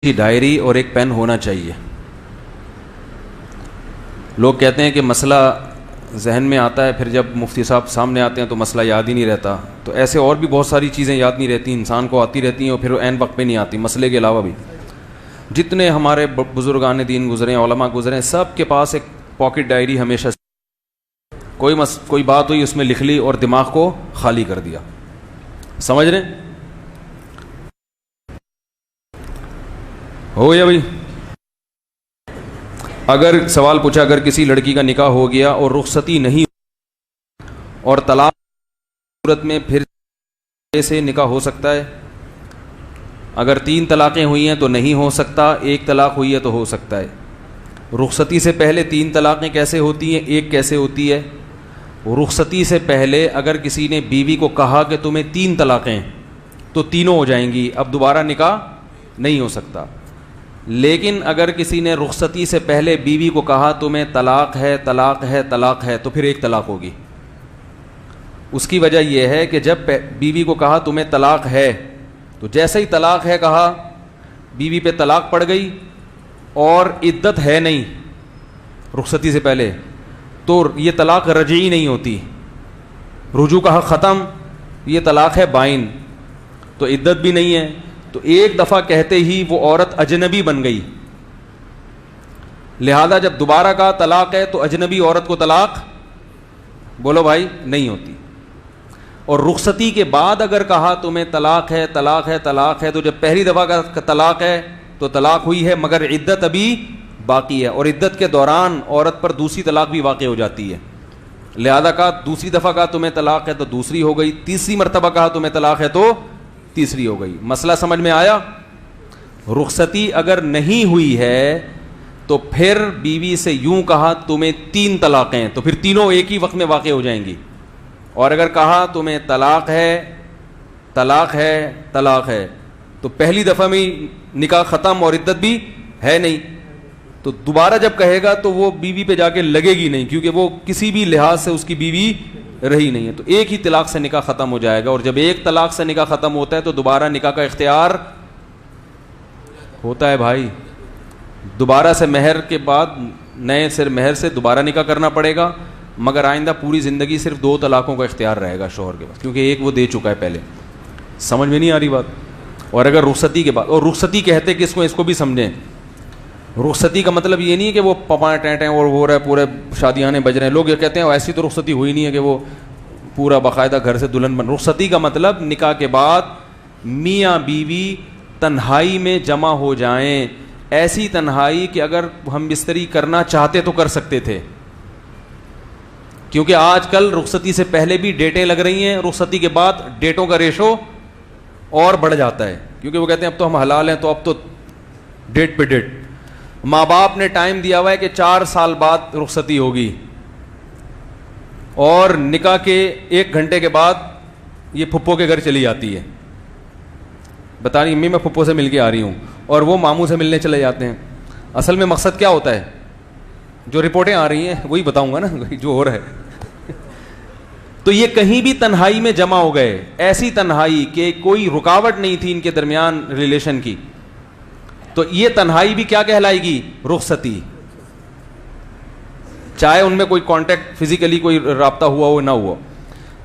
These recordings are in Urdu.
کی ڈائری اور ایک پین ہونا چاہیے. لوگ کہتے ہیں کہ مسئلہ ذہن میں آتا ہے، پھر جب مفتی صاحب سامنے آتے ہیں تو مسئلہ یاد ہی نہیں رہتا. تو ایسے اور بھی بہت ساری چیزیں یاد نہیں رہتی، انسان کو آتی رہتی ہیں اور پھر وہ عین وقت پہ نہیں آتی. مسئلے کے علاوہ بھی جتنے ہمارے بزرگان دین گزرے ہیں، علماء گزرے ہیں، سب کے پاس ایک پاکٹ ڈائری ہمیشہ کوئی بات ہوئی اس میں لکھ لی اور دماغ کو خالی کر دیا. سمجھ رہے ہیں؟ ہو گیا بھائی. اگر سوال پوچھا، اگر کسی لڑکی کا نکاح ہو گیا اور رخصتی نہیں اور طلاق صورت میں پھر سے نکاح ہو سکتا ہے؟ اگر 3 طلاقیں ہوئی ہیں تو نہیں ہو سکتا، 1 طلاق ہوئی ہے تو ہو سکتا ہے. رخصتی سے پہلے 3 طلاقیں کیسے ہوتی ہیں، 1 کیسے ہوتی ہے؟ رخصتی سے پہلے اگر کسی نے بیوی کو کہا کہ تمہیں 3 طلاقیں تو تینوں ہو جائیں گی، اب دوبارہ نکاح نہیں ہو سکتا. لیکن اگر کسی نے رخصتی سے پہلے بیوی کو کہا تمہیں طلاق ہے طلاق ہے طلاق ہے تو پھر 1 طلاق ہوگی. اس کی وجہ یہ ہے کہ جب بیوی کو کہا تمہیں طلاق ہے تو جیسے ہی طلاق ہے کہا، بیوی پہ طلاق پڑ گئی اور عدت ہے نہیں رخصتی سے پہلے، تو یہ طلاق رجعی نہیں ہوتی. رجوع کا حق ختم، یہ طلاق ہے بائن، تو عدت بھی نہیں ہے. تو 1 دفعہ کہتے ہی وہ عورت اجنبی بن گئی. لہذا جب دوبارہ کہا طلاق ہے تو اجنبی عورت کو طلاق بولو بھائی نہیں ہوتی. اور رخصتی کے بعد اگر کہا تمہیں طلاق ہے طلاق ہے طلاق ہے، تو جب پہلی دفعہ کا طلاق ہے تو طلاق ہوئی ہے مگر عدت ابھی باقی ہے، اور عدت کے دوران عورت پر دوسری طلاق بھی واقع ہو جاتی ہے. لہذا کہا دوسری دفعہ کہا تمہیں طلاق ہے تو دوسری ہو گئی، تیسری مرتبہ کہا تمہیں طلاق ہے تو تیسری ہو گئی. مسئلہ سمجھ میں آیا؟ رخصتی اگر نہیں ہوئی ہے تو پھر بیوی سے یوں کہا تمہیں 3 طلاقیں تو پھر تینوں ایک ہی وقت میں واقع ہو جائیں گی. اور اگر کہا تمہیں طلاق ہے طلاق ہے طلاق ہے تو پہلی دفعہ میں نکاح ختم اور عدت بھی ہے نہیں، تو دوبارہ جب کہے گا تو وہ بیوی پہ جا کے لگے گی نہیں، کیونکہ وہ کسی بھی لحاظ سے اس کی بیوی رہی نہیں ہے. تو 1 ہی طلاق سے نکاح ختم ہو جائے گا. اور جب 1 طلاق سے نکاح ختم ہوتا ہے تو دوبارہ نکاح کا اختیار ہوتا ہے بھائی. دوبارہ سے مہر کے بعد نئے سر مہر سے دوبارہ نکاح کرنا پڑے گا، مگر آئندہ پوری زندگی صرف 2 طلاقوں کا اختیار رہے گا شوہر کے پاس، کیونکہ 1 وہ دے چکا ہے پہلے. سمجھ میں نہیں آ رہی بات؟ اور اگر رخصتی کے بعد، اور رخصتی کہتے کہ اس کو بھی سمجھیں، رخصتی کا مطلب یہ نہیں ہے کہ وہ پپائیں ٹینٹیں اور وہ رہے پورے شادیانے بج رہے ہیں. لوگ یہ کہتے ہیں ایسی تو رخصتی ہوئی نہیں ہے کہ وہ پورا باقاعدہ گھر سے دلہن بن. رخصتی کا مطلب نکاح کے بعد میاں بیوی تنہائی میں جمع ہو جائیں، ایسی تنہائی کہ اگر ہم بستری کرنا چاہتے تو کر سکتے تھے. کیونکہ آج کل رخصتی سے پہلے بھی ڈیٹیں لگ رہی ہیں، رخصتی کے بعد ڈیٹوں کا ریشو اور بڑھ جاتا ہے، کیونکہ وہ کہتے ہیں اب تو ہم حلال ہیں تو اب تو ڈیٹ پہ ڈیٹ. ماں باپ نے ٹائم دیا ہوا ہے کہ 4 سال بعد رخصتی ہوگی، اور نکاح کے 1 گھنٹے کے بعد یہ پھپھو کے گھر چلی جاتی ہے، بتا رہی امی میں پھپھو سے مل کے آ رہی ہوں، اور وہ ماموں سے ملنے چلے جاتے ہیں. اصل میں مقصد کیا ہوتا ہے؟ جو رپورٹیں آ رہی ہیں وہی بتاؤں گا نا جو ہو رہا ہے. تو یہ کہیں بھی تنہائی میں جمع ہو گئے، ایسی تنہائی کہ کوئی رکاوٹ نہیں تھی ان کے درمیان ریلیشن کی، تو یہ تنہائی بھی کیا کہلائے گی؟ رخصتی. چاہے ان میں کوئی کانٹیکٹ فزیکلی کوئی رابطہ ہوا ہو نہ ہوا.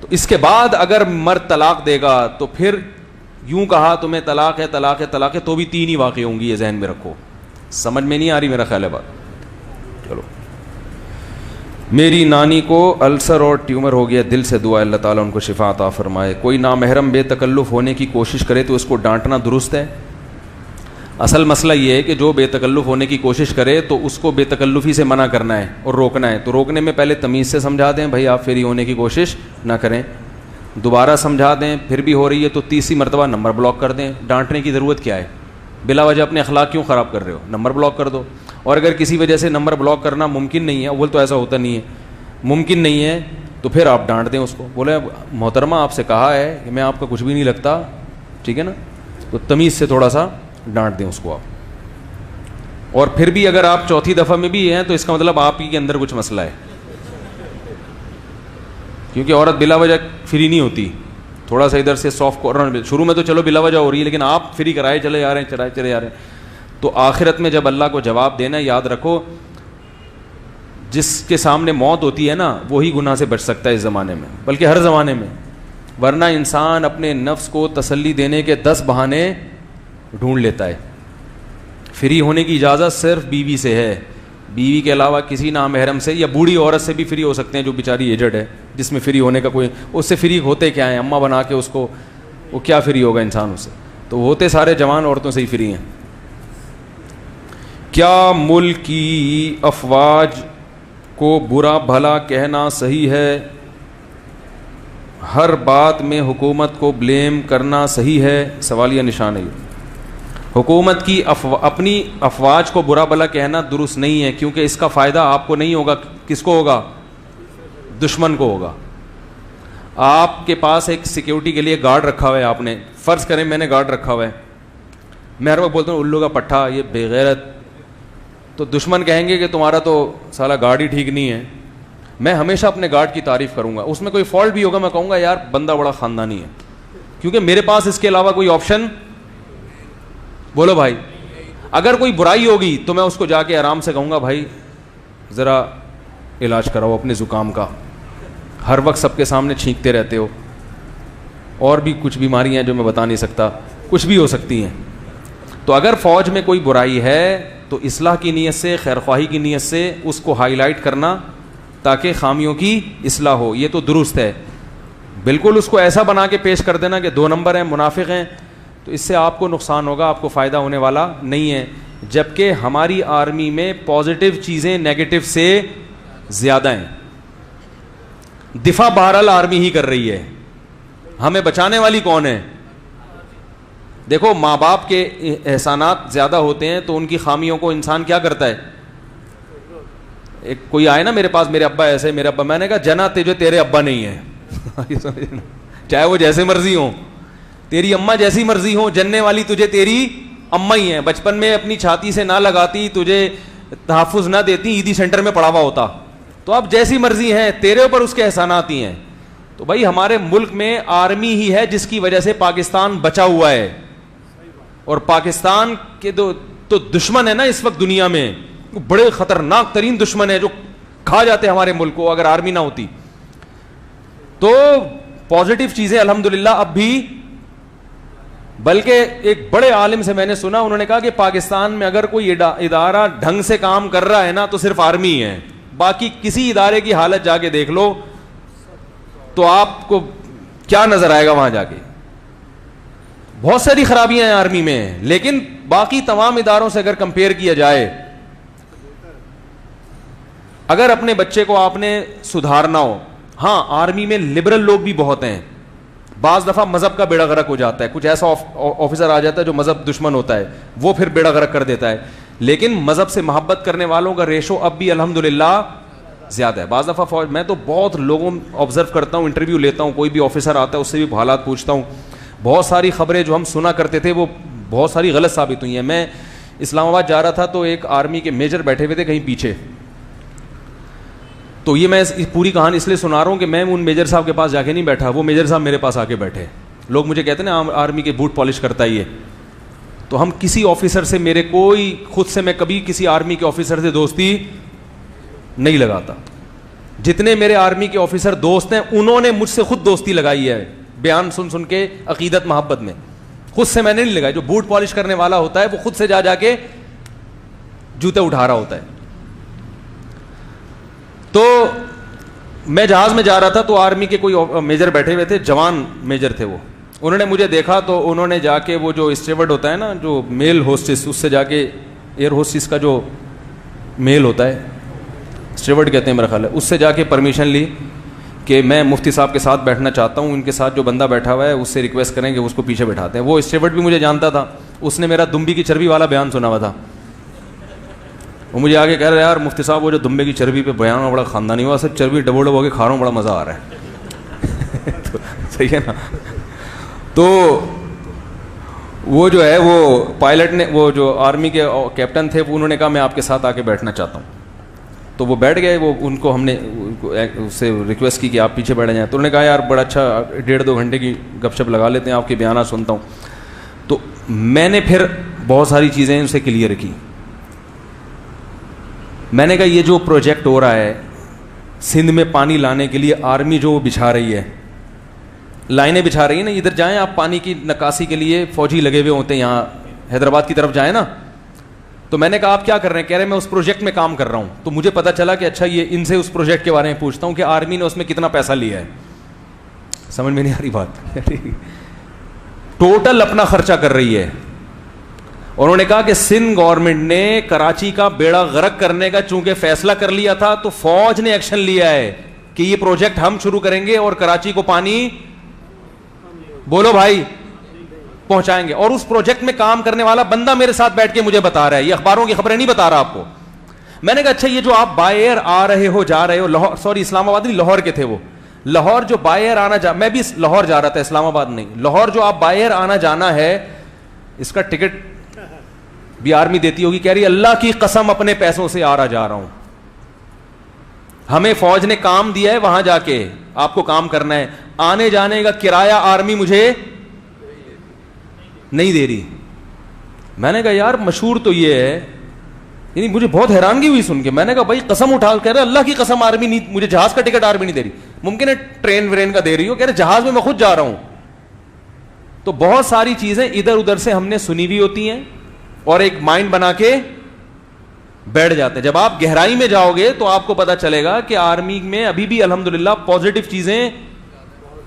تو اس کے بعد اگر مرد طلاق دے گا تو پھر یوں کہا تمہیں طلاق ہے طلاق ہے طلاق ہے تو بھی 3 ہی واقع ہوں گی. یہ ذہن میں رکھو. سمجھ میں نہیں آ رہی میرا خیال ہے بات؟ چلو. میری نانی کو السر اور ٹیومر ہو گیا، دل سے دعا اللہ تعالیٰ ان کو شفا عطا فرمائے. کوئی نامحرم بے تکلف ہونے کی کوشش کرے تو اس کو ڈانٹنا درست ہے؟ اصل مسئلہ یہ ہے کہ جو بے تکلف ہونے کی کوشش کرے تو اس کو بے تکلفی سے منع کرنا ہے اور روکنا ہے. تو روکنے میں پہلے تمیز سے سمجھا دیں بھائی آپ فری ہونے کی کوشش نہ کریں. دوبارہ سمجھا دیں، پھر بھی ہو رہی ہے تو 30 مرتبہ نمبر بلاک کر دیں. ڈانٹنے کی ضرورت کیا ہے؟ بلا وجہ اپنے اخلاق کیوں خراب کر رہے ہو؟ نمبر بلاک کر دو. اور اگر کسی وجہ سے نمبر بلاک کرنا ممکن نہیں ہے، اول تو ایسا ہوتا نہیں ہے، ممکن نہیں ہے، تو پھر آپ ڈانٹ دیں اس کو. بولے محترمہ آپ سے کہا ہے کہ میں آپ کا کچھ بھی نہیں لگتا، ٹھیک ہے نا؟ تو تمیز سے تھوڑا سا ڈانٹ دیں اس کو آپ. اور پھر بھی اگر آپ 4تھی دفعہ میں بھی ہیں تو اس کا مطلب آپ ہی کے اندر کچھ مسئلہ ہے، کیونکہ عورت بلا وجہ فری نہیں ہوتی. تھوڑا سا ادھر سے سافٹ کارنر، شروع میں تو چلو بلا وجہ ہو رہی ہے لیکن آپ فری کرائے چلے جا رہے ہیں. تو آخرت میں جب اللہ کو جواب دینا ہے، یاد رکھو جس کے سامنے موت ہوتی ہے نا وہی گناہ سے بچ سکتا ہے اس زمانے میں، بلکہ ہر زمانے میں، ورنہ انسان اپنے نفس کو تسلی دینے کے 10 بہانے ڈھونڈ لیتا ہے. فری ہونے کی اجازت صرف بیوی سے ہے، بیوی کے علاوہ کسی نامحرم سے یا بوڑھی عورت سے بھی فری ہو سکتے ہیں جو بیچاری ایجڈ ہے، جس میں فری ہونے کا کوئی، اس سے فری ہوتے کیا ہیں، اماں بنا کے اس کو، وہ کیا فری ہوگا انسان اس سے، تو ہوتے سارے جوان عورتوں سے ہی فری ہیں. کیا ملک کی افواج کو برا بھلا کہنا صحیح ہے؟ ہر بات میں حکومت کو بلیم کرنا صحیح ہے؟ سوالیہ نشان ہے. حکومت کی اپنی افواج کو برا بھلا کہنا درست نہیں ہے، کیونکہ اس کا فائدہ آپ کو نہیں ہوگا. کس کو ہوگا؟ دشمن کو ہوگا. آپ کے پاس ایک سیکیورٹی کے لیے گارڈ رکھا ہوا ہے، آپ نے فرض کریں میں نے گارڈ رکھا ہوا ہے، میں ہر وقت بولتا ہوں الو کا پٹھا، یہ بے غیرت، تو دشمن کہیں گے کہ تمہارا تو سالا گارڈ ہی ٹھیک نہیں ہے. میں ہمیشہ اپنے گارڈ کی تعریف کروں گا، اس میں کوئی فالٹ بھی ہوگا میں کہوں گا یار بندہ بڑا خاندانی ہے، کیونکہ میرے پاس اس کے علاوہ کوئی آپشن، بولو بھائی، اگر کوئی برائی ہوگی تو میں اس کو جا کے آرام سے کہوں گا بھائی ذرا علاج کراؤ اپنے زکام کا، ہر وقت سب کے سامنے چھینکتے رہتے ہو، اور بھی کچھ بیماریاں ہیں جو میں بتا نہیں سکتا، کچھ بھی ہو سکتی ہیں. تو اگر فوج میں کوئی برائی ہے تو اصلاح کی نیت سے، خیر خواہی کی نیت سے اس کو ہائی لائٹ کرنا تاکہ خامیوں کی اصلاح ہو، یہ تو درست ہے. بالکل اس کو ایسا بنا کے پیش کر دینا کہ 2 نمبر ہیں، منافق ہیں، تو اس سے آپ کو نقصان ہوگا، آپ کو فائدہ ہونے والا نہیں ہے. جبکہ ہماری آرمی میں پازیٹیو چیزیں نیگیٹو سے زیادہ ہیں. دفاع بہرحال آرمی ہی کر رہی ہے، ہمیں بچانے والی کون ہے؟ دیکھو ماں باپ کے احسانات زیادہ ہوتے ہیں تو ان کی خامیوں کو انسان کیا کرتا ہے. ایک کوئی آئے نا میرے پاس، میرے ابا ایسے، میرے ابا، میں نے کہا جنا تجھے تیرے ابا نہیں ہے چاہے وہ جیسے مرضی ہوں، تیری اماں جیسی مرضی ہوں، جننے والی تجھے تیری اماں ہی ہیں. بچپن میں اپنی چھاتی سے نہ لگاتی، تجھے تحفظ نہ دیتی، عیدی سینٹر میں پڑا ہوا ہوتا، تو اب جیسی مرضی ہیں تیرے اوپر اس کے احسانات ہی ہیں. تو بھائی ہمارے ملک میں آرمی ہی ہے جس کی وجہ سے پاکستان بچا ہوا ہے، اور پاکستان کے تو دشمن ہے نا اس وقت دنیا میں، بڑے خطرناک ترین دشمن ہے جو کھا جاتے ہمارے ملک کو اگر آرمی نہ ہوتی. تو پازیٹیو چیزیں الحمدللہ اب بھی، بلکہ ایک بڑے عالم سے میں نے سنا، انہوں نے کہا کہ پاکستان میں اگر کوئی ادارہ ڈھنگ سے کام کر رہا ہے نا تو صرف آرمی ہے، باقی کسی ادارے کی حالت جا کے دیکھ لو تو آپ کو کیا نظر آئے گا وہاں جا کے. بہت ساری خرابیاں ہیں آرمی میں، لیکن باقی تمام اداروں سے اگر کمپیئر کیا جائے، اگر اپنے بچے کو آپ نے سدھارنا ہو، ہاں آرمی میں لبرل لوگ بھی بہت ہیں، بعض دفعہ مذہب کا بیڑا غرق ہو جاتا ہے، کچھ ایسا آفیسر آ جاتا ہے جو مذہب دشمن ہوتا ہے، وہ پھر بیڑا غرق کر دیتا ہے. لیکن مذہب سے محبت کرنے والوں کا ریشو اب بھی الحمدللہ زیادہ ہے. بعض دفعہ فوج میں تو بہت لوگوں آبزرو کرتا ہوں، انٹرویو لیتا ہوں، کوئی بھی آفیسر آتا ہے اس سے بھی حالات پوچھتا ہوں. بہت ساری خبریں جو ہم سنا کرتے تھے وہ بہت ساری غلط ثابت ہوئی ہیں. میں اسلام آباد جا رہا تھا تو ایک آرمی کے میجر بیٹھے ہوئے تھے کہیں پیچھے، تو یہ میں پوری کہانی اس لیے سنا رہا ہوں کہ میں ان میجر صاحب کے پاس جا کے نہیں بیٹھا، وہ میجر صاحب میرے پاس آ کے بیٹھے. لوگ مجھے کہتے ہیں نا آرمی کے بوٹ پالش کرتا ہی ہے، تو ہم کسی آفیسر سے، میرے کوئی خود سے، میں کبھی کسی آرمی کے آفیسر سے دوستی نہیں لگاتا. جتنے میرے آرمی کے آفیسر دوست ہیں انہوں نے مجھ سے خود دوستی لگائی ہے، بیان سن سن کے عقیدت محبت میں. خود سے میں نے نہیں لگائی. جو بوٹ پالش کرنے والا ہوتا ہے وہ خود سے جا جا کے جوتے اٹھا رہا ہوتا ہے. تو میں جہاز میں جا رہا تھا تو آرمی کے کوئی میجر بیٹھے ہوئے تھے، جوان میجر تھے وہ. انہوں نے مجھے دیکھا تو انہوں نے جا کے وہ جو اسٹیورڈ ہوتا ہے نا، جو میل ہوسٹس، اس سے جا کے، ایئر ہوسٹس کا جو میل ہوتا ہے اسٹیورڈ کہتے ہیں میرا خیال ہے، اس سے جا کے پرمیشن لی کہ میں مفتی صاحب کے ساتھ بیٹھنا چاہتا ہوں، ان کے ساتھ جو بندہ بیٹھا ہوا ہے اس سے ریکویسٹ کریں کہ اس کو پیچھے بیٹھاتے ہیں. وہ اسٹیورڈ بھی مجھے جانتا تھا، اس نے میرا دمبی کی چربی والا بیان سنا ہوا تھا. وہ مجھے آگے کہہ رہا ہے یار مفتی صاحب وہ جو دمبے کی چربی پہ بیان ہوا بڑا خاندانی ہوا، سب چربی ڈبو ڈبو کے کھا رہا ہوں، بڑا مزہ آ رہا ہے. تو صحیح ہے نا. تو وہ جو ہے وہ پائلٹ نے، وہ جو آرمی کے کیپٹن تھے، انہوں نے کہا میں آپ کے ساتھ آ کے بیٹھنا چاہتا ہوں. تو وہ بیٹھ گئے. وہ ان کو ہم نے اس سے ریکویسٹ کی کہ آپ پیچھے بیٹھ جائیں. تو انہوں نے کہا یار بڑا اچھا 1.5-2 گھنٹے کی گپ شپ لگا لیتے ہیں، آپ کے بیانات سنتا ہوں. تو میں نے پھر بہت ساری چیزیں اسے کلیئر کی. میں نے کہا یہ جو پروجیکٹ ہو رہا ہے سندھ میں پانی لانے کے لیے آرمی جو بچھا رہی ہے, لائنیں بچھا رہی ہے نا, ادھر جائیں آپ پانی کی نکاسی کے لیے فوجی لگے ہوئے ہوتے ہیں, یہاں حیدرآباد کی طرف جائیں نا. تو میں نے کہا آپ کیا کر رہے ہیں؟ کہہ رہے ہیں میں اس پروجیکٹ میں کام کر رہا ہوں. تو مجھے پتا چلا کہ اچھا یہ ان سے اس پروجیکٹ کے بارے میں پوچھتا ہوں کہ آرمی نے اس میں کتنا پیسہ لیا ہے. سمجھ میں نہیں آ رہی بات. ٹوٹل اپنا خرچہ کر رہی ہے. انہوں نے کہا کہ سندھ گورنمنٹ نے کراچی کا بیڑا غرق کرنے کا چونکہ فیصلہ کر لیا تھا تو فوج نے ایکشن لیا ہے کہ یہ پروجیکٹ ہم شروع کریں گے اور کراچی کو پانی, بولو بھائی, پہنچائیں گے. اور اس پروجیکٹ میں کام کرنے والا بندہ میرے ساتھ بیٹھ کے مجھے بتا رہا ہے, یہ اخباروں کی خبریں نہیں بتا رہا آپ کو. میں نے کہا اچھا یہ جو آپ بائی ایئر آ رہے ہو جا رہے ہو لاہور, سوری اسلام آباد نہیں, لاہور کے تھے وہ, لاہور جو بائی ایئر آنا میں بھی لاہور جا رہا تھا, اسلام آباد نہیں, لاہور جو آپ بائی ایئر آنا جانا ہے اس کا ٹکٹ بھی آرمی دیتی ہوگی. کہہ رہی اللہ کی قسم اپنے پیسوں سے آ رہا جا رہا ہوں, ہمیں فوج نے کام دیا ہے وہاں جا کے آپ کو کام کرنا ہے, آنے جانے کا کرایہ آرمی مجھے نہیں دے رہی. میں نے کہا یار مشہور تو یہ ہے, یعنی مجھے بہت حیرانگی ہوئی سن کے. میں نے کہا بھائی قسم اٹھا, کہہ رہے اللہ کی قسم آرمی نہیں, مجھے جہاز کا ٹکٹ آرمی نہیں دے رہی. ممکن ہے ٹرین ورین کا دے رہی ہو, کہہ رہے جہاز میں خود جا رہا ہوں. تو بہت ساری چیزیں ادھر ادھر سے ہم نے سنی ہوئی ہوتی ہیں اور ایک مائنڈ بنا کے بیٹھ جاتے ہیں. جب آپ گہرائی میں جاؤ گے تو آپ کو پتا چلے گا کہ آرمی میں ابھی بھی الحمدللہ پازیٹیو چیزیں,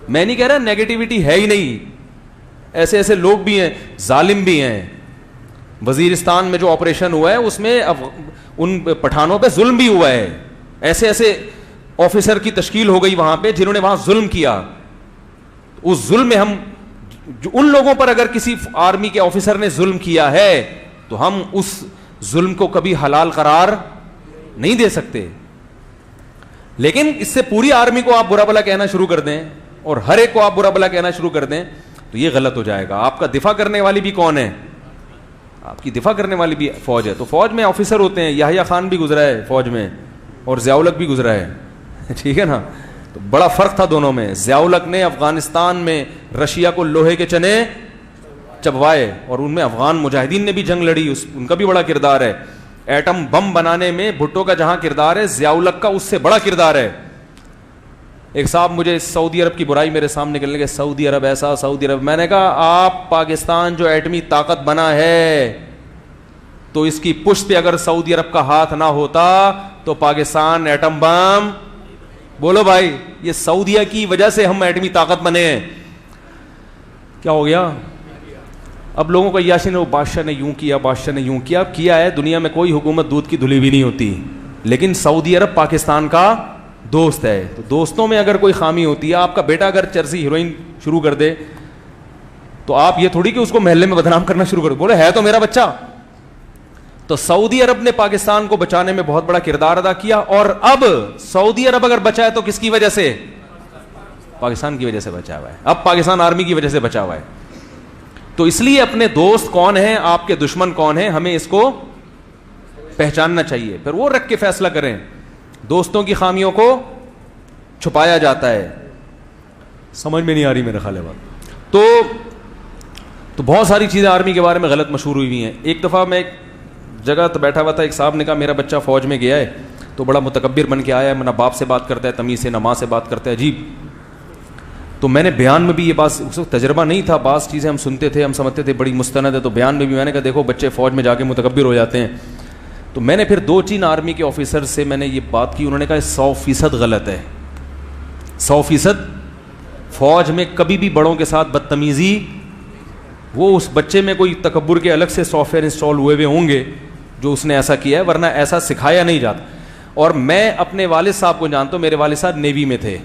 میں نہیں کہہ رہا نیگیٹیوٹی ہے ہی نہیں, ایسے ایسے لوگ بھی ہیں, ظالم بھی ہیں. وزیرستان میں جو آپریشن ہوا ہے اس میں ان پٹھانوں پہ ظلم بھی ہوا ہے. ایسے ایسے آفیسر کی تشکیل ہو گئی وہاں پہ جنہوں نے وہاں ظلم کیا. اس ظلم میں ہم ان لوگوں پر اگر کسی آرمی کے آفیسر نے ظلم کیا ہے تو ہم اس ظلم کو کبھی حلال قرار نہیں دے سکتے. لیکن اس سے پوری آرمی کو آپ برا بھلا کہنا شروع کر دیں اور ہر ایک کو آپ برا بھلا کہنا شروع کر دیں تو یہ غلط ہو جائے گا. آپ کا دفاع کرنے والی بھی کون ہے؟ آپ کی دفاع کرنے والی بھی فوج ہے. تو فوج میں آفیسر ہوتے ہیں, یحییٰ خان بھی گزرا ہے فوج میں اور ضیاء الحق بھی گزرا ہے, ٹھیک ہے نا. تو بڑا فرق تھا دونوں میں. ضیاء الحق نے افغانستان میں رشیا کو لوہے کے چنے چبوائے اور ان میں افغان مجاہدین نے بھی جنگ لڑی, ان کا بھی بڑا کردار ہے. ایٹم بم بنانے میں بھٹو کا جہاں کردار ہے ضیاء الحق کا اس سے بڑا کردار ہے. ایک صاحب مجھے سعودی عرب کی برائی میرے سامنے کرنے لگے, سعودی عرب ایسا سعودی عرب. میں نے کہا آپ پاکستان جو ایٹمی طاقت بنا ہے تو اس کی پشت پہ اگر سعودی عرب کا ہاتھ نہ ہوتا تو پاکستان ایٹم بم, بولو بھائی, یہ سعودیہ کی وجہ سے ہم ایٹمی طاقت بنے ہیں. کیا ہو گیا؟ اب لوگوں کو یاشی نے وہ بادشاہ نے یوں کیا, بادشاہ نے یوں کیا. اب کیا ہے, دنیا میں کوئی حکومت دودھ کی دھلی بھی نہیں ہوتی, لیکن سعودی عرب پاکستان کا دوست ہے. تو دوستوں میں اگر کوئی خامی ہوتی ہے, آپ کا بیٹا اگر چرسی ہیروئن شروع کر دے تو آپ یہ تھوڑی کہ اس کو محلے میں بدنام کرنا شروع کر دو, بولے ہے تو میرا بچہ. تو سعودی عرب نے پاکستان کو بچانے میں بہت بڑا کردار ادا کیا. اور اب سعودی عرب اگر بچا ہے تو کس کی وجہ سے؟ پاکستان کی وجہ سے بچا ہوا ہے. اب پاکستان آرمی کی وجہ سے بچا ہوا ہے. تو اس لیے اپنے دوست کون ہیں, آپ کے دشمن کون ہیں, ہمیں اس کو پہچاننا چاہیے, پھر وہ رکھ کے فیصلہ کریں. دوستوں کی خامیوں کو چھپایا جاتا ہے. سمجھ میں نہیں آ رہی میرے خیال بات. تو بہت ساری چیزیں آرمی کے بارے میں غلط مشہور ہوئی ہیں. ایک دفعہ میں ایک جگہ تو بیٹھا ہوا تھا, ایک صاحب نے کہا میرا بچہ فوج میں گیا ہے تو بڑا متکبر بن کے آیا ہے, نہ باپ سے بات کرتا ہے تمیز سے, نہ ماں سے بات کرتا ہے, عجیب. تو میں نے بیان میں بھی یہ بات, اس وقت تجربہ نہیں تھا, بعض چیزیں ہم سنتے تھے, ہم سمجھتے تھے بڑی مستند ہے, تو بیان میں بھی میں نے کہا دیکھو بچے فوج میں جا کے متکبر ہو جاتے ہیں. تو میں نے پھر 2-3 آرمی کے آفیسر سے میں نے یہ بات کی, انہوں نے کہا 100% غلط ہے. 100% فوج میں کبھی بھی بڑوں کے ساتھ بدتمیزی, وہ اس بچے میں کوئی تکبر کے الگ سے سافٹ ویئر انسٹال ہوئے ہوں گے جو اس نے ایسا کیا ہے, ورنہ ایسا سکھایا نہیں جاتا. اور میں اپنے والد صاحب کو جانتا ہوں, میرے والد صاحب نیوی میں تھے,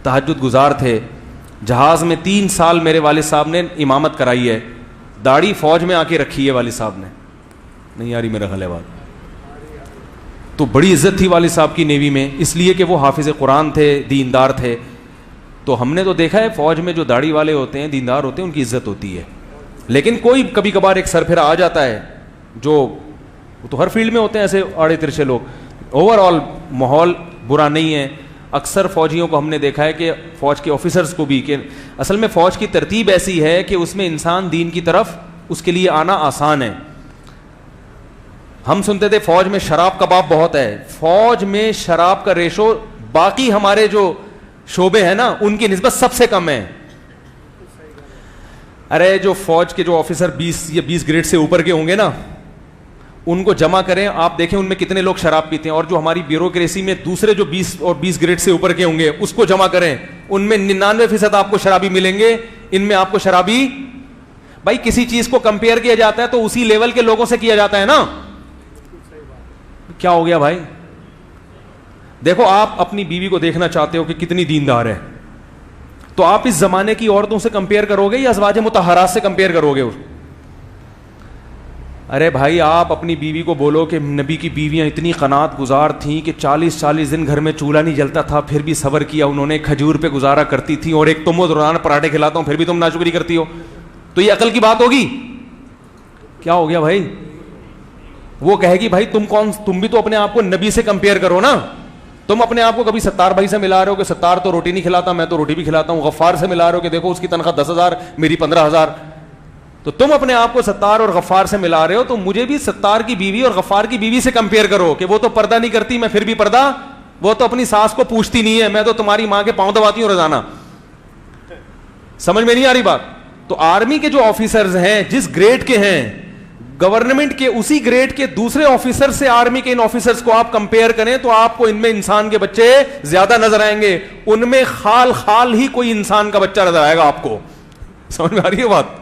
تہجد گزار تھے, جہاز میں 3 سال میرے والد صاحب نے امامت کرائی ہے, داڑھی فوج میں آ کے رکھی ہے والد صاحب نے. نہیں آ رہی میرا خیال بات. تو بڑی عزت تھی والد صاحب کی نیوی میں, اس لیے کہ وہ حافظ قرآن تھے, دیندار تھے. تو ہم نے تو دیکھا ہے فوج میں جو داڑھی والے ہوتے ہیں, دیندار ہوتے ہیں, ان کی عزت ہوتی ہے. لیکن کوئی کبھی کبھار ایک سرپھرا آ جاتا ہے, جو تو ہر فیلڈ میں ہوتے ہیں ایسے آڑے ترچے لوگ. اوور آل ماحول برا نہیں ہے. اکثر فوجیوں کو ہم نے دیکھا ہے کہ فوج کے آفیسرز کو بھی, کہ اصل میں فوج کی ترتیب ایسی ہے کہ اس میں انسان دین کی طرف اس کے لیے آنا آسان ہے. ہم سنتے تھے فوج میں شراب کباب بہت ہے. فوج میں شراب کا ریشو باقی ہمارے جو شعبے ہیں نا ان کی نسبت سب سے کم ہے. ارے جو فوج کے جو آفیسر 20 گریڈ سے اوپر کے ہوں گے نا, ان کو جمع کریں, آپ دیکھیں ان میں کتنے لوگ شراب پیتے ہیں. اور جو ہماری بیوروکریسی میں دوسرے جو 20 گریڈ سے اوپر کے ہوں گے اس کو جمع کریں, ان میں 99% آپ کو شرابی ملیں گے. ان میں آپ کو شرابی, بھائی کسی چیز کو کمپیئر کیا جاتا ہے تو اسی لیول کے لوگوں سے کیا جاتا ہے نا. کیا ہو گیا بھائی؟ دیکھو آپ اپنی بیوی کو دیکھنا چاہتے ہو کہ کتنی دیندار ہے, تو آپ اس زمانے کی عورتوں سے کمپیئر کرو گے یا ازواج مطہرات سے کمپیئر کرو گے؟ ارے بھائی آپ اپنی بیوی کو بولو کہ نبی کی بیویاں اتنی قناعت گزار تھیں کہ 40 دن گھر میں چولہا نہیں جلتا تھا پھر بھی صبر کیا انہوں نے, کھجور پہ گزارا کرتی تھی, اور ایک تم روزانہ پراٹھے کھلاتا ہوں پھر بھی تم ناشکری کرتی ہو, تو یہ عقل کی بات ہوگی؟ کیا ہو گیا بھائی؟ وہ کہے گی بھائی تم بھی تو اپنے آپ کو نبی سے کمپیئر کرو نا. تم اپنے آپ کو کبھی ستار بھائی سے ملا رہے ہو کہ ستار تو روٹی نہیں کھلاتا, میں تو روٹی بھی کھلاتا ہوں. غفار سے ملا رہے ہو کہ دیکھو اس کی تنخواہ 10,000 میری 15,000. تو تم اپنے آپ کو ستار اور غفار سے ملا رہے ہو, تو مجھے بھی ستار کی بیوی اور غفار کی بیوی سے کمپیئر کرو کہ وہ تو پردہ نہیں کرتی, میں پھر بھی پردہ, وہ تو اپنی ساس کو پوچھتی نہیں ہے, میں تو تمہاری ماں کے پاؤں دباتی ہوں روزانہ. سمجھ میں نہیں آ رہی بات؟ تو آرمی کے جو آفیسرز ہیں جس گریڈ کے ہیں, گورنمنٹ کے اسی گریڈ کے دوسرے آفیسر سے آرمی کے ان آفیسرز کو آپ کمپیئر کریں تو آپ کو ان میں انسان کے بچے زیادہ نظر آئیں گے. ان میں خال ہی کوئی انسان کا بچہ نظر آئے گا آپ کو. سمجھ میں آ رہی ہے بات؟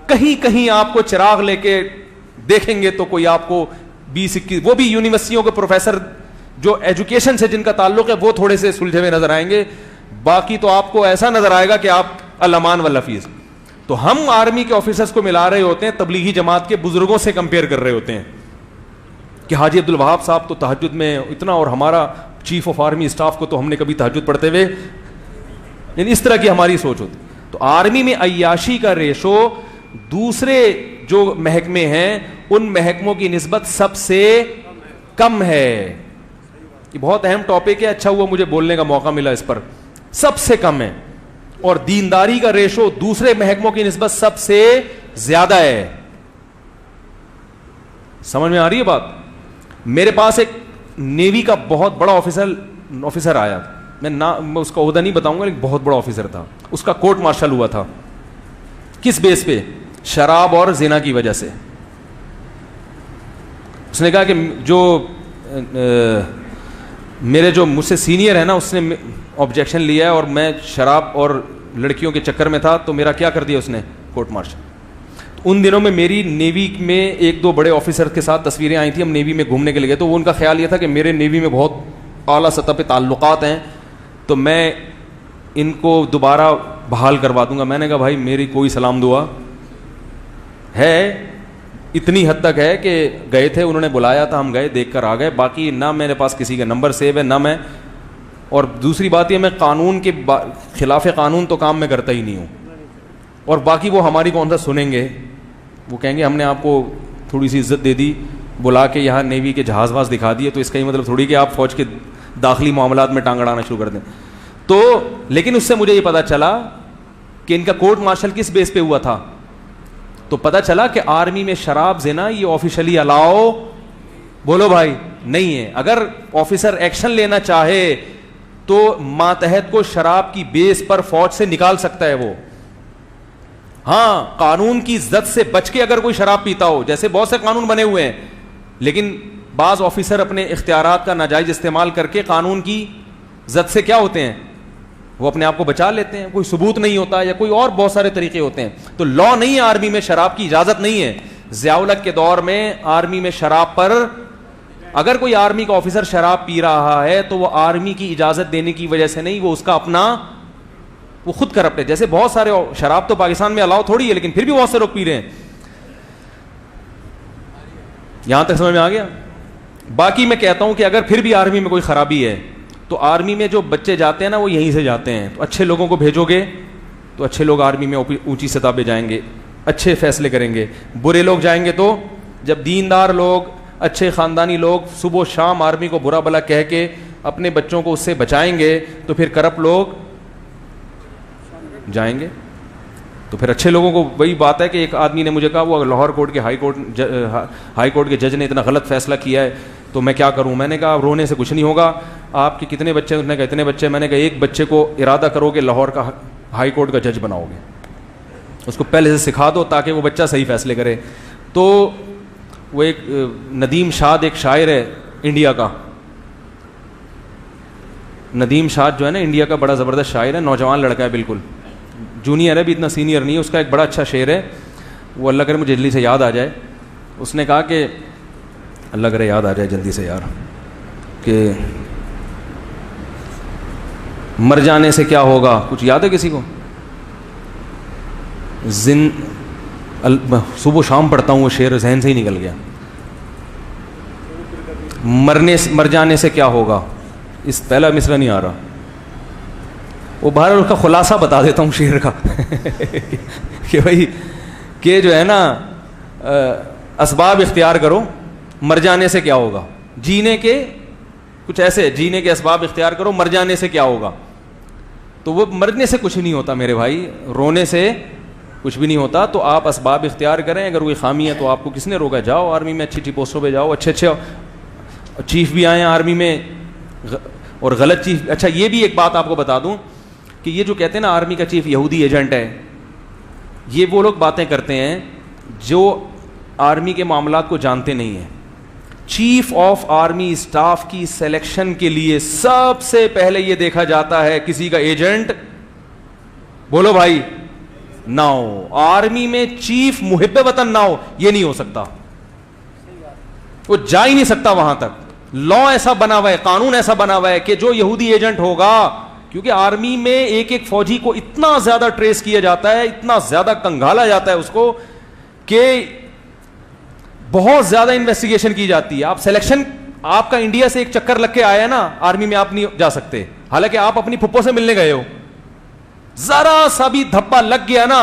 کہیں آپ کو چراغ لے کے دیکھیں گے تو کوئی آپ کو 20-21, وہ بھی یونیورسٹیوں کے پروفیسر جو ایجوکیشن سے جن کا تعلق ہے وہ تھوڑے سے سلجھے ہوئے نظر آئیں گے. باقی تو آپ کو ایسا نظر آئے گا کہ آپ الامان واللفیظ. تو ہم آرمی کے آفیسرز کو ملا رہے ہوتے ہیں تبلیغی جماعت کے بزرگوں سے کمپیئر کر رہے ہوتے ہیں کہ حاجی عبدالوہاب صاحب تو تہجد میں اتنا, اور ہمارا چیف آف آرمی اسٹاف کو تو ہم نے کبھی تہجد پڑھتے ہوئے, یعنی اس طرح کی ہماری سوچ ہوتی. تو آرمی میں عیاشی کا ریشو دوسرے جو محکمے ہیں ان محکموں کی نسبت سب سے کم ہے. یہ بہت اہم ٹاپک ہے, اچھا ہوا مجھے بولنے کا موقع ملا اس پر. سب سے کم ہے. اور دینداری کا ریشو دوسرے محکموں کی نسبت سب سے زیادہ ہے. سمجھ میں آ رہی ہے بات؟ میرے پاس ایک نیوی کا بہت بڑا آفیسر آیا, میں اس کا عہدہ نہیں بتاؤں گا لیکن بہت بڑا آفیسر تھا. اس کا کورٹ مارشل ہوا تھا. کس بیس پہ؟ شراب اور زنا کی وجہ سے. اس نے کہا کہ جو میرے جو مجھ سے سینئر ہے نا اس نے آبجیکشن لیا ہے اور میں شراب اور لڑکیوں کے چکر میں تھا, تو میرا کیا کر دیا اس نے, کورٹ مارشل. ان دنوں میں میری نیوی میں 1-2 بڑے آفیسر کے ساتھ تصویریں آئی تھیں, ہم نیوی میں گھومنے کے لیے گئے, تو وہ ان کا خیال یہ تھا کہ میرے نیوی میں بہت اعلیٰ سطح پہ تعلقات ہیں تو میں ان کو دوبارہ بحال کروا دوں گا. میں نے کہا بھائی میری کوئی سلام دعا ہے, اتنی حد تک ہے کہ گئے تھے, انہوں نے بلایا تھا, ہم گئے, دیکھ کر آ گئے, باقی نہ میرے پاس کسی کا نمبر سیو ہے نہ میں. اور دوسری بات یہ, میں قانون کے خلاف قانون تو کام میں کرتا ہی نہیں ہوں. اور باقی وہ ہماری کون سا سنیں گے, وہ کہیں گے ہم نے آپ کو تھوڑی سی عزت دے دی, بلا کے یہاں نیوی کے جہاز واز دکھا دیے, تو اس کا یہ مطلب تھوڑی کہ آپ فوج کے داخلی معاملات میں ٹانگ اڑانا شروع کر دیں. تو لیکن اس سے مجھے یہ پتا چلا کہ ان کا کورٹ مارشل کس بیس پہ ہوا تھا. تو پتا چلا کہ آرمی میں شراب زنا یہ آفیشلی الاؤ, بولو بھائی, نہیں ہے. اگر آفیسر ایکشن لینا چاہے تو ماتحت کو شراب کی بیس پر فوج سے نکال سکتا ہے وہ. ہاں قانون کی زد سے بچ کے اگر کوئی شراب پیتا ہو, جیسے بہت سے قانون بنے ہوئے ہیں, لیکن بعض آفیسر اپنے اختیارات کا ناجائز استعمال کر کے قانون کی زد سے کیا ہوتے ہیں, وہ اپنے آپ کو بچا لیتے ہیں. کوئی ثبوت نہیں ہوتا یا کوئی اور بہت سارے طریقے ہوتے ہیں. تو لا نہیں ہے آرمی میں, شراب کی اجازت نہیں ہے. ضیاء الحق کے دور میں آرمی میں شراب پر, اگر کوئی آرمی کا آفیسر شراب پی رہا ہے تو وہ آرمی کی اجازت دینے کی وجہ سے نہیں, وہ اس کا اپنا, وہ خود کرپٹ ہے. جیسے بہت سارے, شراب تو پاکستان میں الاؤ تھوڑی ہے لیکن پھر بھی بہت سے لوگ پی رہے ہیں. یہاں تک سمجھ میں آ گیا؟ باقی میں کہتا ہوں کہ اگر پھر بھی آرمی میں کوئی خرابی ہے تو آرمی میں جو بچے جاتے ہیں نا وہ یہیں سے جاتے ہیں. تو اچھے لوگوں کو بھیجو گے تو اچھے لوگ آرمی میں اونچی سطح پہ جائیں گے, اچھے فیصلے کریں گے. برے لوگ جائیں گے تو, جب دیندار لوگ, اچھے خاندانی لوگ صبح و شام آرمی کو برا بھلا کہہ کے اپنے بچوں کو اس سے بچائیں گے تو پھر کرپٹ لوگ جائیں گے. تو پھر اچھے لوگوں کو وہی بات ہے کہ ایک آدمی نے مجھے کہا وہ لاہور کورٹ کے ہائی کورٹ کے جج نے اتنا غلط فیصلہ کیا ہے تو میں کیا کروں. میں نے کہا رونے سے کچھ نہیں ہوگا. آپ کے کتنے بچے ہیں؟ اس نے کہا اتنے بچے. میں نے کہا ایک بچے کو ارادہ کرو کہ لاہور کا ہائی کورٹ کا جج بناؤ گے, اس کو پہلے سے سکھا دو تاکہ وہ بچہ صحیح فیصلے کرے. تو وہ ایک ندیم شاد ایک شاعر ہے انڈیا کا, ندیم شاد جو ہے نا انڈیا کا بڑا زبردست شاعر ہے, نوجوان لڑکا ہے بالکل, جونیئر ہے بھی, اتنا سینئر نہیں ہے. اس کا ایک بڑا اچھا شعر ہے, وہ اللہ کرے مجھے جلدی سے یاد آ جائے. اس نے کہا کہ اللہ کرے یاد آ جائے جلدی سے یار, کہ مر جانے سے کیا ہوگا, کچھ یاد ہے کسی کو؟ صبح و شام پڑھتا ہوں وہ شعر, ذہن سے ہی نکل گیا. مر جانے سے کیا ہوگا, اس پہلا مصرع نہیں آ رہا. وہ باہر اس کا خلاصہ بتا دیتا ہوں شعر کا کہ بھائی کہ جو ہے نا اسباب اختیار کرو, مر جانے سے کیا ہوگا. جینے کے کچھ ایسے جینے کے اسباب اختیار کرو, مر جانے سے کیا ہوگا. تو وہ مرنے سے کچھ نہیں ہوتا میرے بھائی, رونے سے کچھ بھی نہیں ہوتا. تو آپ اسباب اختیار کریں, اگر کوئی خامی ہے تو آپ کو کس نے روکا, جاؤ آرمی میں, اچھی اچھی پوسٹوں پہ جاؤ, اچھے چیف بھی آئے ہیں آرمی میں اور غلط چیف. اچھا یہ بھی ایک بات آپ کو بتا دوں کہ یہ جو کہتے ہیں نا آرمی کا چیف یہودی ایجنٹ ہے, یہ وہ لوگ باتیں کرتے ہیں جو آرمی کے معاملات کو جانتے نہیں ہیں. چیف آف آرمی اسٹاف کی سلیکشن کے لیے سب سے پہلے یہ دیکھا جاتا ہے کسی کا ایجنٹ, بولو بھائی, نہ ہو. آرمی میں چیف محب وطن نہ ہو, یہ نہیں ہو سکتا, وہ جا ہی نہیں سکتا وہاں تک. لا ایسا بنا ہوا ہے, قانون ایسا بنا ہوا ہے کہ جو یہودی ایجنٹ ہوگا, کیونکہ آرمی میں ایک ایک فوجی کو اتنا زیادہ ٹریس کیا جاتا ہے, اتنا زیادہ کنگالا جاتا ہے اس کو, کہ بہت زیادہ انویسٹیگیشن کی جاتی ہے. آپ سلیکشن, آپ کا انڈیا سے ایک چکر لگ کے آیا نا, آرمی میں آپ نہیں جا سکتے, حالانکہ آپ اپنی پھپھو سے ملنے گئے ہو. ذرا سا بھی دھبا لگ گیا نا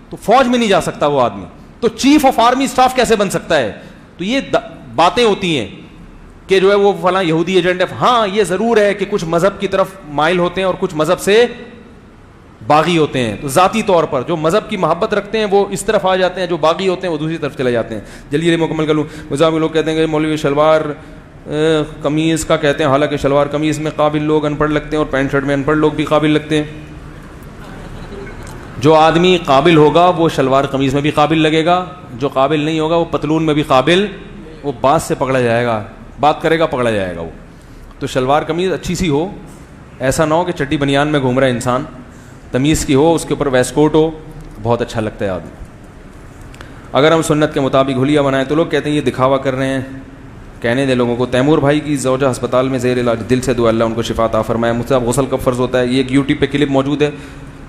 تو فوج میں نہیں جا سکتا وہ آدمی. تو چیف آف آرمی اسٹاف کیسے بن سکتا ہے؟ تو یہ باتیں ہوتی ہیں کہ جو ہے وہ فلاں یہودی ایجنٹ ہے. ہاں یہ ضرور ہے کہ کچھ مذہب کی طرف مائل ہوتے ہیں اور کچھ مذہب سے باغی ہوتے ہیں. تو ذاتی طور پر جو مذہب کی محبت رکھتے ہیں وہ اس طرف آ جاتے ہیں, جو باغی ہوتے ہیں وہ دوسری طرف چلے جاتے ہیں. جلدی مکمل کر لوں. مذہبی لوگ کہتے ہیں کہ مولوی شلوار قمیض کا کہتے ہیں, حالانکہ شلوار قمیض میں قابل لوگ ان پڑھ لگتے ہیں اور پینٹ شرٹ میں ان پڑھ لوگ بھی قابل لگتے ہیں. جو آدمی قابل ہوگا وہ شلوار قمیض میں بھی قابل لگے گا, جو قابل نہیں ہوگا وہ پتلون میں بھی قابل, وہ بات سے پکڑا جائے گا, بات کرے گا پکڑا جائے گا وہ. تو شلوار قمیض اچھی سی ہو, ایسا نہ ہو کہ چٹی بنیان میں گھوم رہا ہے انسان, تمیز کی ہو, اس کے اوپر ویسٹ کوٹ ہو, بہت اچھا لگتا ہے آدمی. اگر ہم سنت کے مطابق حلیہ بنائیں تو لوگ کہتے ہیں یہ دکھاوا کر رہے ہیں. کہنے دے لوگوں کو. تیمور بھائی کی زوجہ ہسپتال میں زیر علاج, دل سے دعا اللہ ان کو شفا عطا فرمائے. مجھ سے غسل کب فرض ہوتا ہے, یہ ایک یوٹیوب پہ کلپ موجود ہے,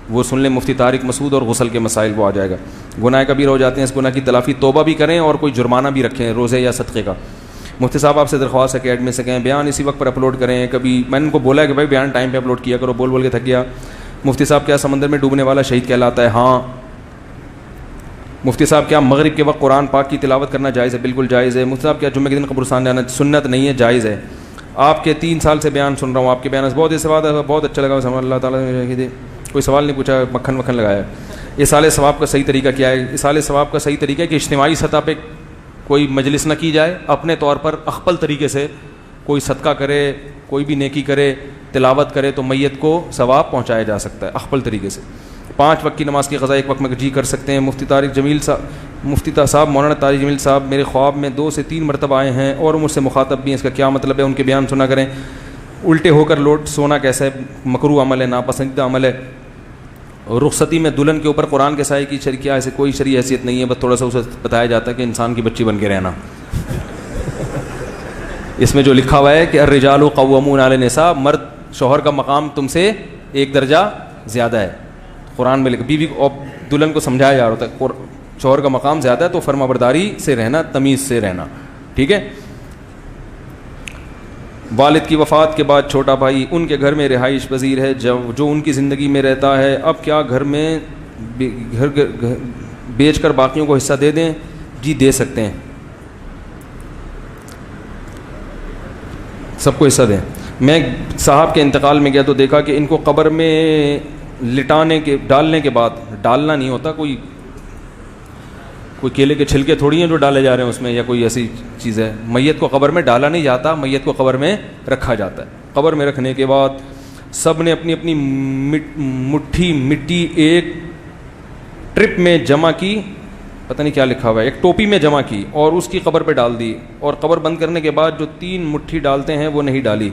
وہ سن لیں, مفتی طارق مسعود, اور غسل کے مسائل وہ آ جائے گا. گناہ کبیر ہو جاتے ہیں, اس گناہ کی تلافی توبہ بھی کریں اور کوئی جرمانہ بھی رکھیں روزے یا صدقے کا. مفتی صاحب آپ سے درخواست ہے کہ ایڈمن سے کہیں بیان اسی وقت پر اپلوڈ کریں. کبھی میں نے ان کو بولا ہے کہ بھائی بیان ٹائم پہ اپلوڈ کیا کرو, بول کے تھک گیا. مفتی صاحب کیا سمندر میں ڈوبنے والا شہید کہلاتا ہے؟ ہاں. مفتی صاحب کیا مغرب کے وقت قرآن پاک کی تلاوت کرنا جائز ہے؟ بالکل جائز ہے. مفتی صاحب کیا جمعے کے دن قبرستان جانا سنت نہیں ہے, جائز ہے. آپ کے 3 سال سے بیان سن رہا ہوں, آپ کے بیان بہت ثواب, بہت اچھا لگا. اللہ تعالیٰ نے کوئی سوال نہیں پوچھا, مکھن لگایا. اصال ثواب کا صحیح طریقہ کیا ہے؟ اصال ثواب کا صحیح طریقہ ہے کہ اجتماعی سطح پہ کوئی مجلس نہ کی جائے, اپنے طور پر اخپل طریقے سے کوئی صدقہ کرے, کوئی بھی نیکی کرے, تلاوت کرے تو میت کو ثواب پہنچایا جا سکتا ہے اخپل طریقے سے. 5 وقت کی نماز کی قضا ایک وقت میں جی کر سکتے ہیں. مفتی صاحب مولانا طارق جمیل صاحب میرے خواب میں 2 سے 3 مرتبہ آئے ہیں اور مجھ سے مخاطب بھی ہیں, اس کا کیا مطلب ہے؟ ان کے بیان سنا کریں. الٹے ہو کر لوٹ سونا کیسا ہے؟ مکروہ عمل ہے, ناپسندیدہ عمل ہے. رخصتی میں دلہن کے اوپر قرآن کے سائے کی شرکیہ ایسے کوئی شرعی حیثیت نہیں ہے, بس تھوڑا سا اسے بتایا جاتا ہے کہ انسان کی بچی بن کے رہنا. اس میں جو لکھا ہوا ہے کہ الرجال قوامون علی النساء, مرد شوہر کا مقام تم سے 1 درجہ زیادہ ہے. قرآن میں بیوی اور دلہن کو سمجھایا جا رہا ہے شوہر کا مقام زیادہ ہے تو فرما برداری سے رہنا, تمیز سے رہنا, ٹھیک ہے. والد کی وفات کے بعد چھوٹا بھائی ان کے گھر میں رہائش پذیر ہے جو ان کی زندگی میں رہتا ہے, اب کیا گھر میں گھر بیچ کر باقیوں کو حصہ دے دیں؟ جی دے سکتے ہیں, سب کو حصہ دیں. میں صاحب کے انتقال میں گیا تو دیکھا کہ ان کو قبر میں ڈالنے کے بعد ڈالنا نہیں ہوتا، کوئی کیلے کے چھلکے تھوڑی ہیں جو ڈالے جا رہے ہیں اس میں، یا کوئی ایسی چیز ہے. میت کو قبر میں ڈالا نہیں جاتا، میت کو قبر میں رکھا جاتا ہے. قبر میں رکھنے کے بعد سب نے اپنی اپنی مٹھی مٹی ایک ٹرپ میں جمع کی، پتہ نہیں کیا لکھا ہوا ہے، ایک ٹوپی میں جمع کی اور اس کی قبر پہ ڈال دی. اور قبر بند کرنے کے بعد جو 3 مٹھی ڈالتے ہیں وہ نہیں ڈالی.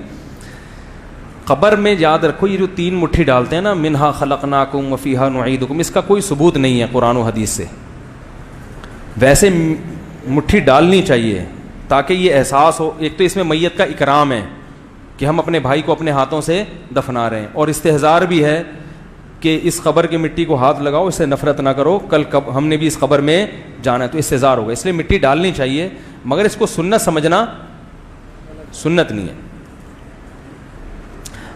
قبر میں یاد رکھو یہ جو 3 مٹھی ڈالتے ہیں نا، منہا خلقناکم وفیہا نعیدکم، اس کا کوئی ثبوت نہیں ہے قرآن و حدیث سے. ویسے مٹھی ڈالنی چاہیے تاکہ یہ احساس ہو، ایک تو اس میں میت کا اکرام ہے کہ ہم اپنے بھائی کو اپنے ہاتھوں سے دفنا رہے ہیں، اور استحضار بھی ہے کہ اس قبر کی مٹی کو ہاتھ لگاؤ، اس سے نفرت نہ کرو، کل ہم نے بھی اس قبر میں جانا ہے، تو استحضار ہوگا. اس لیے مٹی ڈالنی چاہیے، مگر اس کو سنت سمجھنا سنت نہیں ہے.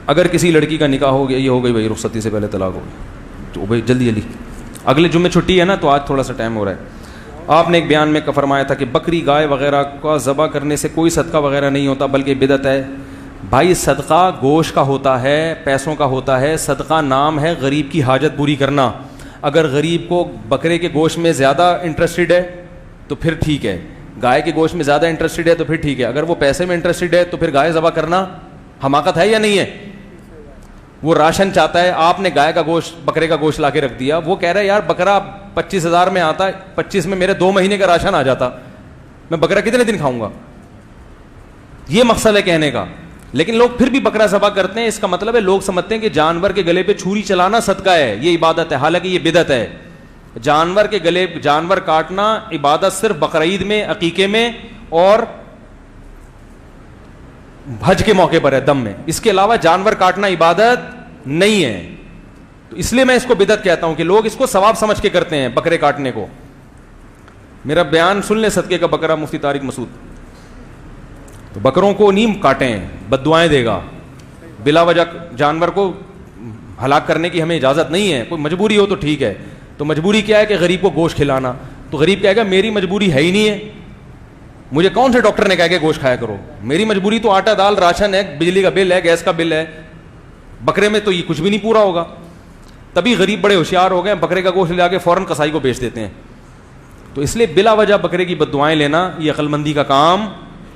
اگر کسی لڑکی کا نکاح ہو گیا، یہ ہو گئی بھائی رخصتی سے پہلے طلاق ہو گئی، تو بھائی جلدی جلدی اگلے جمعے چھٹی ہے نا، تو آج تھوڑا سا ٹائم ہو رہا ہے. آپ نے ایک بیان میں فرمایا تھا کہ بکری گائے وغیرہ کا ذبح کرنے سے کوئی صدقہ وغیرہ نہیں ہوتا بلکہ بدعت ہے. بھائی صدقہ گوشت کا ہوتا ہے، پیسوں کا ہوتا ہے. صدقہ نام ہے غریب کی حاجت پوری کرنا. اگر غریب کو بکرے کے گوشت میں زیادہ انٹرسٹڈ ہے تو پھر ٹھیک ہے، گائے کے گوشت میں زیادہ انٹرسٹڈ ہے تو پھر ٹھیک ہے. اگر وہ پیسے میں انٹرسٹڈ ہے تو پھر گائے ذبح کرنا حماقت ہے یا نہیں ہے؟ وہ راشن چاہتا ہے، آپ نے گائے کا گوشت بکرے کا گوشت لا کے رکھ دیا، وہ کہہ رہا ہے یار بکرا 25,000 میں آتا ہے، 25 میں میرے 2 مہینے کا راشن آ جاتا، میں بکرا کتنے دن کھاؤں گا؟ یہ مقصد ہے کہنے کا. لیکن لوگ پھر بھی بکرا ذبح کرتے ہیں. اس کا مطلب ہے لوگ سمجھتے ہیں کہ جانور کے گلے پہ چھری چلانا صدقہ ہے، یہ عبادت ہے، حالانکہ یہ بدعت ہے. جانور کے گلے جانور کاٹنا عبادت صرف بقرعید میں، عقیقے میں اور حج کے موقع پر ہے، دم میں. اس کے علاوہ جانور کاٹنا عبادت نہیں ہے. تو اس لیے میں اس کو بدعت کہتا ہوں کہ لوگ اس کو ثواب سمجھ کے کرتے ہیں بکرے کاٹنے کو. میرا بیان سن لیں صدقے کا بکرا مفتی طارق مسعود. تو بکروں کو نہیں کاٹیں، بد دعائیں دے گا. بلا وجہ جانور کو ہلاک کرنے کی ہمیں اجازت نہیں ہے. کوئی مجبوری ہو تو ٹھیک ہے. تو مجبوری کیا ہے کہ غریب کو گوشت کھلانا. تو غریب کہے گا میری مجبوری ہے ہی نہیں ہے، مجھے کون سے ڈاکٹر نے کہا کہ گوشت کھایا کرو؟ میری مجبوری تو آٹا دال راشن ہے، بجلی کا بل ہے، گیس کا بل ہے. بکرے میں تو یہ کچھ بھی نہیں پورا ہوگا. تبھی غریب بڑے ہوشیار ہو گئے، بکرے کا گوشت لے آ کے فوراً کسائی کو بیچ دیتے ہیں. تو اس لیے بلا وجہ بکرے کی بد دعائیں لینا یہ عقل مندی کا کام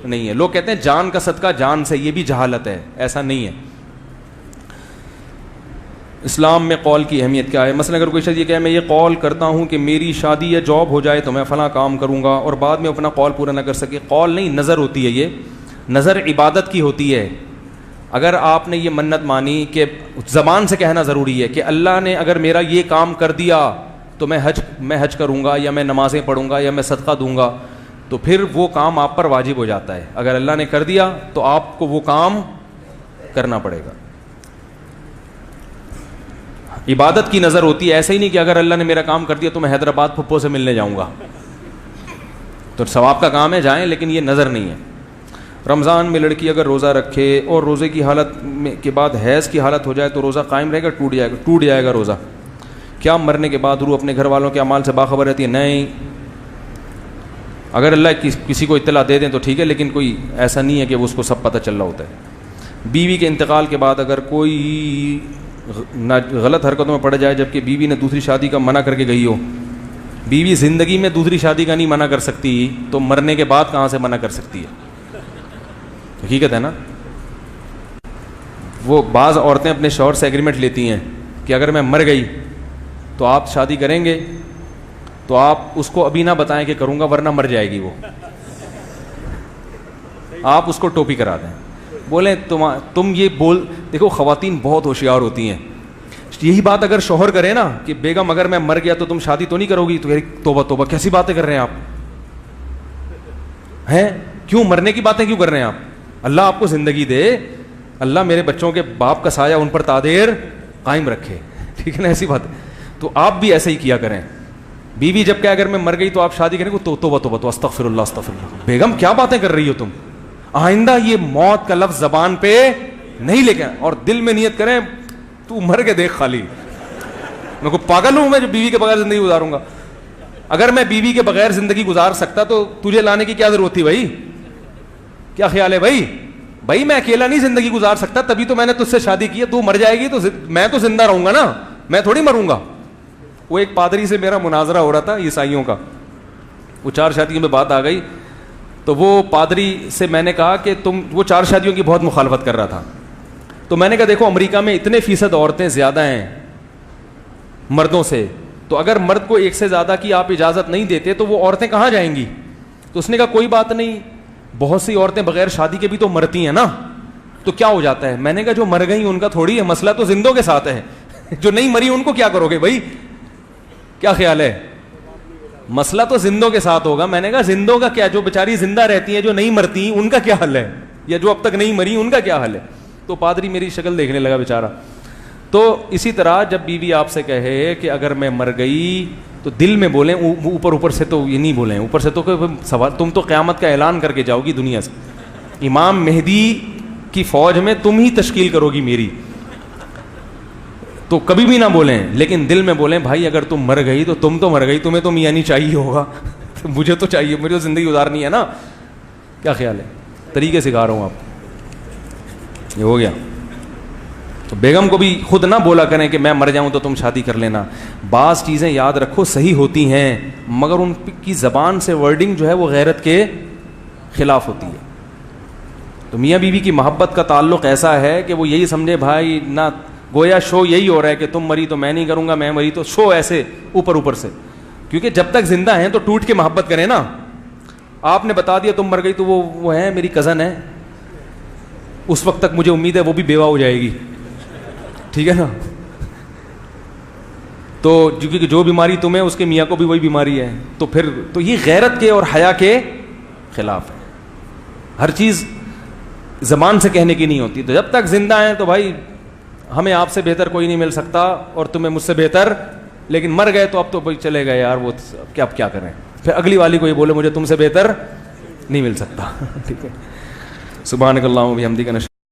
نہیں ہے. لوگ کہتے ہیں جان کا صدقہ جان سے، یہ بھی جہالت ہے، ایسا نہیں ہے. اسلام میں قول کی اہمیت کیا ہے؟ مثلا اگر کوئی شخص یہ کہے میں یہ قول کرتا ہوں کہ میری شادی یا جاب ہو جائے تو میں فلاں کام کروں گا، اور بعد میں اپنا قول پورا نہ کر سکے. قول نہیں، نظر ہوتی ہے. یہ نظر عبادت کی ہوتی ہے. اگر آپ نے یہ منت مانی کہ زبان سے کہنا ضروری ہے کہ اللہ نے اگر میرا یہ کام کر دیا تو میں حج کروں گا، یا میں نمازیں پڑھوں گا، یا میں صدقہ دوں گا، تو پھر وہ کام آپ پر واجب ہو جاتا ہے. اگر اللہ نے کر دیا تو آپ کو وہ کام کرنا پڑے گا. عبادت کی نظر ہوتی ہے. ایسا ہی نہیں کہ اگر اللہ نے میرا کام کر دیا تو میں حیدرآباد پھپھو سے ملنے جاؤں گا. تو ثواب کا کام ہے، جائیں، لیکن یہ نظر نہیں ہے. رمضان میں لڑکی اگر روزہ رکھے اور روزے کی حالت کے بعد حیض کی حالت ہو جائے تو روزہ قائم رہے گا؟ ٹوٹ جائے گا روزہ. کیا مرنے کے بعد روح اپنے گھر والوں کے اعمال سے باخبر رہتی ہے؟ نہیں. اگر اللہ کسی کو اطلاع دے دیں تو ٹھیک ہے، لیکن کوئی ایسا نہیں ہے کہ وہ اس کو سب پتہ چل رہا ہوتا ہے. بیوی کے انتقال کے بعد اگر کوئی غلط حرکتوں میں پڑ جائے جبکہ بیوی نے دوسری شادی کا منع کر کے گئی ہو. بیوی زندگی میں دوسری شادی کا نہیں منع کر سکتی تو مرنے کے بعد کہاں سے منع کر سکتی ہے؟ حقیقت ہے نا. وہ بعض عورتیں اپنے شوہر سے ایگریمنٹ لیتی ہیں کہ اگر میں مر گئی تو آپ شادی کریں گے، تو آپ اس کو ابھی نہ بتائیں کہ کروں گا ورنہ مر جائے گی. وہ آپ اس کو ٹوپی کرا دیں، بولیں تم یہ بول. دیکھو خواتین بہت ہوشیار ہوتی ہیں. یہی بات اگر شوہر کرے نا کہ بیگم اگر میں مر گیا تو تم شادی تو نہیں کرو گی، تو توبہ توبہ کیسی باتیں کر رہے ہیں آپ ہیں؟ کیوں مرنے کی باتیں کیوں کر رہے ہیں آپ؟ اللہ آپ کو زندگی دے، اللہ میرے بچوں کے باپ کا سایہ ان پر تادیر قائم رکھے. ٹھیک ہے نا؟ ایسی بات. تو آپ بھی ایسے ہی کیا کریں. بیوی جب کہ اگر میں مر گئی تو آپ شادی کریں گے تو توبہ توبہ تو استغفر اللہ استغفر اللہ. بیگم کیا باتیں کر رہی ہو تم؟ آئندہ یہ موت کا لفظ زبان پہ نہیں لے کے، اور دل میں نیت کریں تو مر کے دیکھ خالی. میں کو پاگل ہوں میں جو بیوی کے بغیر زندگی گزاروں گا؟ اگر میں بیوی کے بغیر زندگی گزار سکتا تو تجھے لانے کی کیا ضرورت تھی بھائی؟ کیا خیال ہے بھائی میں اکیلا نہیں زندگی گزار سکتا، تبھی تو میں نے تجھ سے شادی کی ہے. تو مر جائے گی تو میں تو زندہ رہوں گا نا. میں تھوڑی مروں گا. وہ ایک پادری سے میرا مناظرہ ہو رہا تھا عیسائیوں کا, وہ 4 شادیوں میں بات آ گئی, تو وہ پادری سے میں نے کہا کہ وہ 4 شادیوں کی بہت مخالفت کر رہا تھا. تو میں نے کہا دیکھو امریکہ میں اتنے فیصد عورتیں زیادہ ہیں مردوں سے, تو اگر مرد کو 1 سے زیادہ کی آپ اجازت نہیں دیتے تو وہ عورتیں کہاں جائیں گی؟ تو اس نے کہا کوئی بات نہیں, بہت سی عورتیں بغیر شادی کے بھی تو مرتی ہیں نا, تو کیا ہو جاتا ہے؟ میں نے کہا جو مر گئی ان کا تھوڑی ہے, مسئلہ تو زندوں کے ساتھ ہے. جو نہیں مری ان کو کیا کرو گے بھائی؟ کیا خیال ہے؟ مسئلہ تو زندوں کے ساتھ ہوگا. میں نے کہا زندوں کا کیا, جو بیچاری زندہ رہتی ہیں جو نہیں مرتی ان کا کیا حل ہے, یا جو اب تک نہیں مری ان کا کیا حل ہے؟ تو پادری میری شکل دیکھنے لگا بیچارہ. تو اسی طرح جب بیوی آپ سے کہے کہ اگر میں مر گئی تو دل میں بولیں, اوپر سے تو یہ نہیں بولیں, اوپر سے تو سوال, تم تو قیامت کا اعلان کر کے جاؤ گی دنیا سے, امام مہدی کی فوج میں تم ہی تشکیل کرو گی میری, تو کبھی بھی نہ بولیں, لیکن دل میں بولیں بھائی اگر تم مر گئی تو تم تو مر گئی, تمہیں تو میاں نہیں چاہیے ہوگا, مجھے تو چاہیے, مجھے تو زندگی گزارنی ہے نا. کیا خیال ہے؟ طریقے سکھا رہا ہوں آپ کو. یہ ہو گیا. تو بیگم کو بھی خود نہ بولا کریں کہ میں مر جاؤں تو تم شادی کر لینا. بعض چیزیں یاد رکھو صحیح ہوتی ہیں مگر ان کی زبان سے ورڈنگ جو ہے وہ غیرت کے خلاف ہوتی ہے. تو میاں بیوی کی محبت کا تعلق ایسا ہے کہ وہ یہی سمجھے بھائی نہ, گویا شو یہی ہو رہا ہے کہ تم مری تو میں نہیں کروں گا, میں مری تو, شو ایسے اوپر سے, کیونکہ جب تک زندہ ہیں تو ٹوٹ کے محبت کریں نا. آپ نے بتا دیا تم مر گئی تو وہ ہے میری کزن ہے, اس وقت تک مجھے امید ہے وہ بھی بیوہ ہو جائے گی, ٹھیک ہے نا. تو کیونکہ جو بیماری تمہیں اس کے میاں کو بھی وہی بیماری ہے, تو پھر تو یہ غیرت کے اور حیا کے خلاف ہے. ہر چیز زبان سے کہنے کی نہیں ہوتی. تو جب تک زندہ ہیں تو بھائی ہمیں آپ سے بہتر کوئی نہیں مل سکتا اور تمہیں مجھ سے بہتر, لیکن مر گئے تو اب تو بھائی چلے گئے یار, وہ اب کیا کریں, پھر اگلی والی کو یہ بولے مجھے تم سے بہتر نہیں مل سکتا. ٹھیک ہے. سبحانک اللہم و بحمدک.